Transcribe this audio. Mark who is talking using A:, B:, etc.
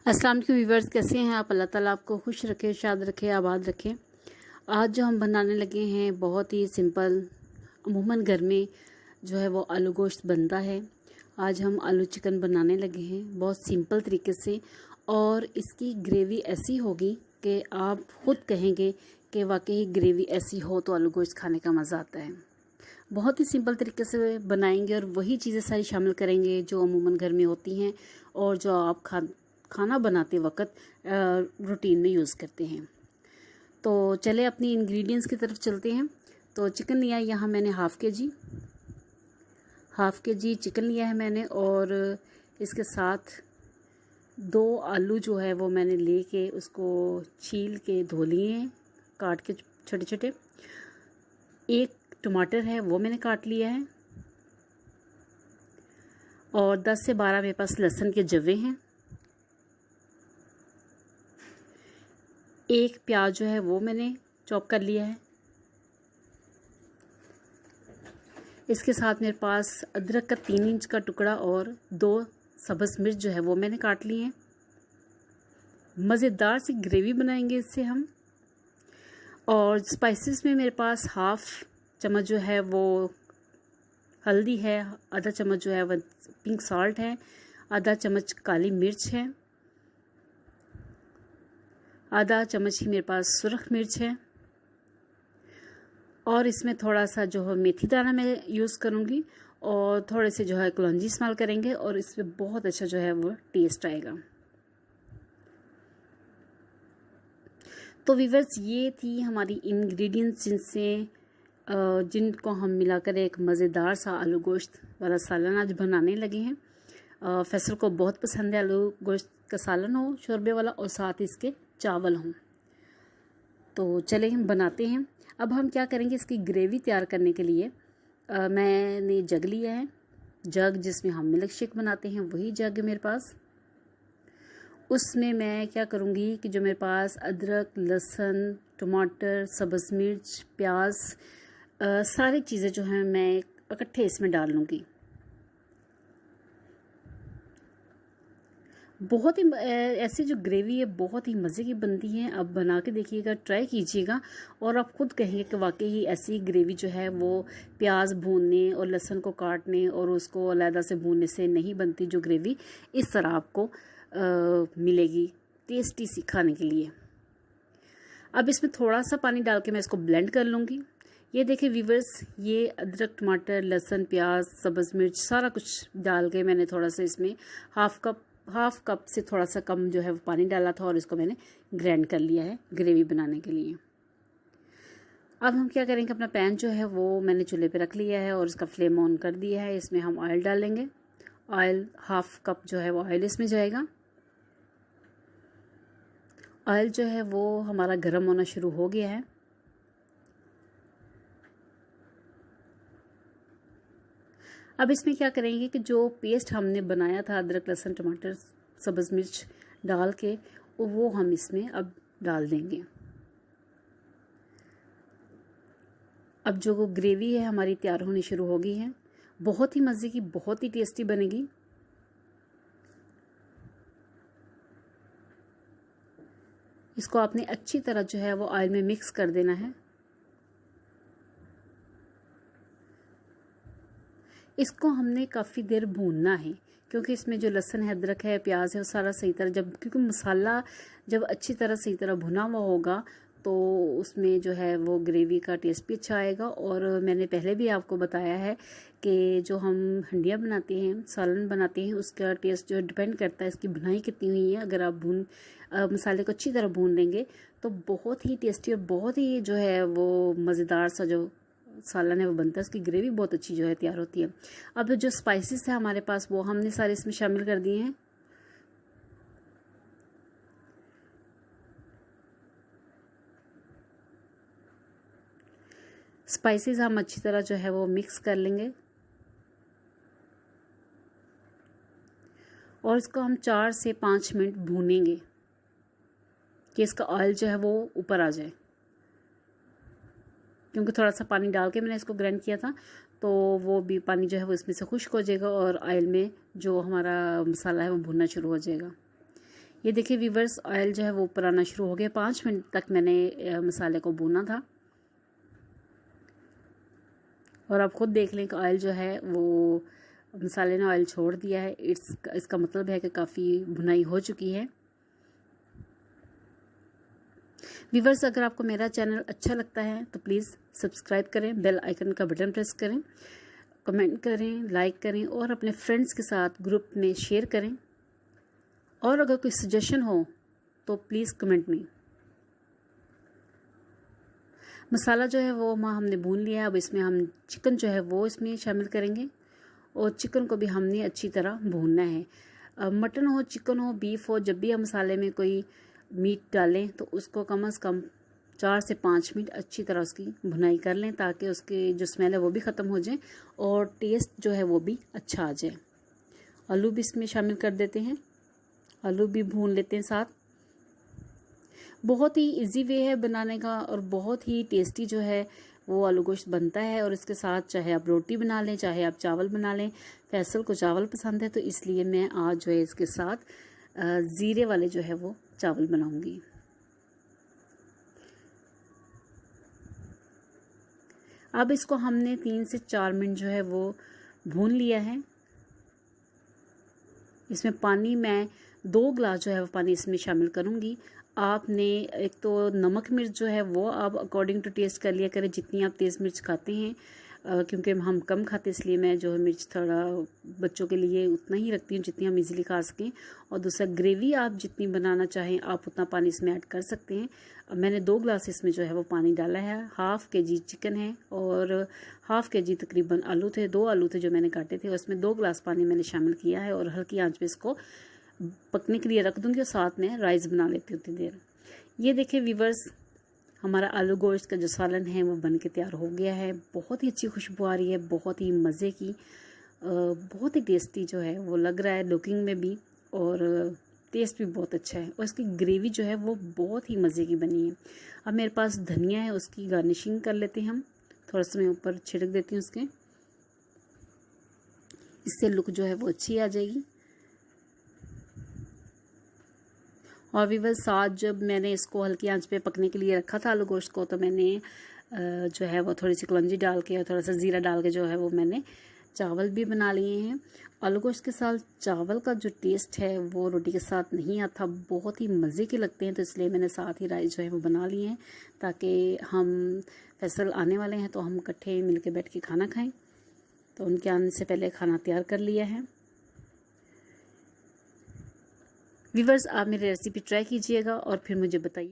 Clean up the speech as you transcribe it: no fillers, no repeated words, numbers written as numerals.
A: अस्सलाम वालेकुम व्यूवर्स, कैसे हैं आप। अल्लाह ताला आपको खुश रखे, शाद रखे, आबाद रखे। आज जो हम बनाने लगे हैं बहुत ही सिंपल, अमूमन घर में जो है वो आलू गोश्त बनता है। आज हम आलू चिकन बनाने लगे हैं बहुत सिंपल तरीके से, और इसकी ग्रेवी ऐसी होगी कि आप ख़ुद कहेंगे कि वाकई ग्रेवी ऐसी हो तो आलू गोश्त खाने का मज़ा आता है। बहुत ही सिंपल तरीके से बनाएंगे और वही चीज़ें सारी शामिल करेंगे जो अमूमन घर में होती हैं और जो आप खाना बनाते वक्त रूटीन में यूज़ करते हैं। तो चले अपनी इंग्रेडिएंट्स की तरफ चलते हैं। तो चिकन लिया है यहाँ मैंने हाफ़ के जी चिकन लिया है मैंने, और इसके साथ 2 आलू जो है वो मैंने लेके उसको छील के धो लिए हैं, काट के छोटे छोटे। 1 टमाटर है वो मैंने काट लिया है, और 10 से 12 मेरे पास लहसुन के जवे हैं। 1 प्याज जो है वो मैंने चॉप कर लिया है। इसके साथ मेरे पास अदरक का 3 इंच का टुकड़ा और 2 सब्ज़ मिर्च जो है वो मैंने काट लिए हैं। मज़ेदार सी ग्रेवी बनाएंगे इससे हम। और स्पाइसेस में मेरे पास हाफ़ चम्मच जो है वो हल्दी है, आधा चम्मच जो है वो पिंक सॉल्ट है, आधा चम्मच काली मिर्च है, आधा चम्मच ही मेरे पास सुरख मिर्च है, और इसमें थोड़ा सा जो है मेथी दाना मैं यूज़ करूँगी, और थोड़े से जो है कलौंजी इस्तेमाल करेंगे, और इसमें बहुत अच्छा जो है वो टेस्ट आएगा। तो व्यूअर्स, ये थी हमारी इंग्रेडिएंट्स जिनको हम मिलाकर एक मज़ेदार सा आलू गोश्त वाला सालन आज बनाने लगे हैं। फैसल को बहुत पसंद है आलू गोश्त का सालन हो, शोरबे वाला, और साथ इसके चावल हों। तो चले हम बनाते हैं। अब हम क्या करेंगे, इसकी ग्रेवी तैयार करने के लिए मैंने जग लिया है। जग जिसमें हम मिल्क शेक बनाते हैं वही जग है मेरे पास। उसमें मैं क्या करूँगी कि जो मेरे पास अदरक, लहसुन, टमाटर, सब्ज़ मिर्च, प्याज, सारी चीज़ें जो हैं मैं इकट्ठे इसमें डाल लूँगी। बहुत ही ऐसी जो ग्रेवी है बहुत ही मज़े की बनती है। आप बना के देखिएगा, ट्राई कीजिएगा, और आप खुद कहेंगे कि वाकई ही ऐसी ग्रेवी जो है वो प्याज भूनने और लहसुन को काटने और उसको अलग से भूनने से नहीं बनती। जो ग्रेवी इस तरह आपको मिलेगी टेस्टी सी खाने के लिए। अब इसमें थोड़ा सा पानी डाल के मैं इसको ब्लेंड कर लूँगी। ये देखिए व्यूअर्स, ये अदरक, टमाटर, लहसुन, प्याज, सब्ज़ मिर्च सारा कुछ डाल के मैंने थोड़ा सा इसमें हाफ कप से थोड़ा सा कम जो है वो पानी डाला था, और इसको मैंने ग्राइंड कर लिया है ग्रेवी बनाने के लिए। अब हम क्या करेंगे, अपना पैन जो है वो मैंने चूल्हे पे रख लिया है और इसका फ्लेम ऑन कर दिया है। इसमें हम ऑयल डालेंगे। ऑयल हाफ कप जो है वो ऑयल इसमें जाएगा। ऑयल जो है वो हमारा गर्म होना शुरू हो गया है। अब इसमें क्या करेंगे कि जो पेस्ट हमने बनाया था अदरक, लहसुन, टमाटर, सब्ज़ मिर्च डाल के, वो हम इसमें अब डाल देंगे। अब जो वो ग्रेवी है हमारी तैयार होनी शुरू हो गई है। बहुत ही मज़े की, बहुत ही टेस्टी बनेगी। इसको आपने अच्छी तरह जो है वो ऑयल में मिक्स कर देना है। इसको हमने काफ़ी देर भूनना है, क्योंकि इसमें जो लहसुन है, अदरक है, प्याज है, वो सारा सही तरह क्योंकि मसाला जब अच्छी तरह सही तरह भुना हुआ होगा तो उसमें जो है वो ग्रेवी का टेस्ट भी अच्छा आएगा। और मैंने पहले भी आपको बताया है कि जो हम हंडिया बनाते हैं, सालन बनाते हैं, उसका टेस्ट जो डिपेंड करता है इसकी भुनाई कितनी हुई है। अगर आप मसाले को अच्छी तरह भून लेंगे तो बहुत ही टेस्टी और बहुत ही जो है वो मज़ेदार सा जो सालन है वो बनता है। इसकी ग्रेवी बहुत अच्छी जो है तैयार होती है। अब जो स्पाइसेस है हमारे पास वो हमने सारे इसमें शामिल कर दिए हैं। स्पाइसेस हम अच्छी तरह जो है वो मिक्स कर लेंगे, और इसको हम 4 से 5 मिनट भूनेंगे कि इसका ऑयल जो है वो ऊपर आ जाए। क्योंकि थोड़ा सा पानी डाल के मैंने इसको ग्राइंड किया था, तो वो भी पानी जो है वो इसमें से खुश्क हो जाएगा और ऑयल में जो हमारा मसाला है वो भुनना शुरू हो जाएगा। ये देखिए व्यूअर्स, ऑयल जो है वो ऊपर आना शुरू हो गया। 5 मिनट तक मैंने मसाले को भूना था और आप खुद देख लें कि ऑयल जो है वो मसाले ने ऑयल छोड़ दिया है। इसका मतलब है कि काफ़ी भुनाई हो चुकी है। व्यूअर्स, अगर आपको मेरा चैनल अच्छा लगता है तो प्लीज़ सब्सक्राइब करें, बेल आइकन का बटन प्रेस करें, कमेंट करें, लाइक करें और अपने फ्रेंड्स के साथ ग्रुप में शेयर करें। और अगर कोई सजेशन हो तो प्लीज़ कमेंट में। मसाला जो है वो हमने भून लिया है। अब इसमें हम चिकन जो है वो इसमें शामिल करेंगे और चिकन को भी हमने अच्छी तरह भूनना है। मटन हो, चिकन हो, बीफ हो, जब भी हम मसाले में कोई मीट डालें तो उसको कम से कम 4 से 5 मिनट अच्छी तरह उसकी भुनाई कर लें, ताकि उसकी जो स्मेल है वो भी ख़त्म हो जाए और टेस्ट जो है वो भी अच्छा आ जाए। आलू भी इसमें शामिल कर देते हैं, आलू भी भून लेते हैं साथ। बहुत ही इजी वे है बनाने का और बहुत ही टेस्टी जो है वो आलू गोश्त बनता है। और इसके साथ चाहे आप रोटी बना लें, चाहे आप चावल बना लें। फैसल को चावल पसंद है तो इसलिए मैं आज जो है इसके साथ ज़ीरे वाले जो है वो चावल बनाऊंगी। अब इसको हमने 3 से 4 मिनट जो है वो भून लिया है। इसमें पानी मैं 2 गिलास जो है वो पानी इसमें शामिल करूंगी। आपने एक तो नमक मिर्च जो है वो आप अकॉर्डिंग टू टेस्ट कर लिया करें, जितनी आप तेज़ मिर्च खाते हैं। क्योंकि हम कम खाते इसलिए मैं जो है मिर्च थोड़ा बच्चों के लिए उतना ही रखती हूँ जितनी हम इजीली खा सकें। और दूसरा, ग्रेवी आप जितनी बनाना चाहें आप उतना पानी इसमें ऐड कर सकते हैं। अब मैंने 2 गिलास इसमें जो है वो पानी डाला है। हाफ़ kg चिकन है और हाफ़ kg तकरीबन आलू थे, 2 आलू थे जो मैंने काटे थे। उसमें 2 गिलास पानी मैंने शामिल किया है और हल्की आंच पे इसको पकने के लिए रख दूँगी और साथ में राइस बना लेती हूँ उतनी देर। ये देखिए व्यूअर्स, हमारा आलू गोश्त का जो सालन है वो बन के तैयार हो गया है। बहुत ही अच्छी खुशबू आ रही है, बहुत ही मज़े की, बहुत ही टेस्टी जो है वो लग रहा है लुकिंग में भी, और टेस्ट भी बहुत अच्छा है। और इसकी ग्रेवी जो है वो बहुत ही मज़े की बनी है। अब मेरे पास धनिया है, उसकी गार्निशिंग कर लेते हैं हम। थोड़ा सा मैं ऊपर छिड़क देती हूँ उसके, इससे लुक जो है वो अच्छी आ जाएगी। और व्यूअर्स, साथ जब मैंने इसको हल्की आंच पे पकने के लिए रखा था आलू गोश्त को, तो मैंने जो है वो थोड़ी सी कलौंजी डाल के और थोड़ा सा ज़ीरा डाल के जो है वो मैंने चावल भी बना लिए हैं। आलू गोश्त के साथ चावल का जो टेस्ट है वो रोटी के साथ नहीं आता, बहुत ही मज़े के लगते हैं। तो इसलिए मैंने साथ ही राइस जो है वो बना लिए हैं, ताकि हम फैसल आने वाले हैं तो हम इकट्ठे मिल के बैठ के खाना खाएँ। तो उनके आने से पहले खाना तैयार कर लिया है। व्यूअर्स, आप मेरी रेसिपी ट्राई कीजिएगा और फिर मुझे बताइए।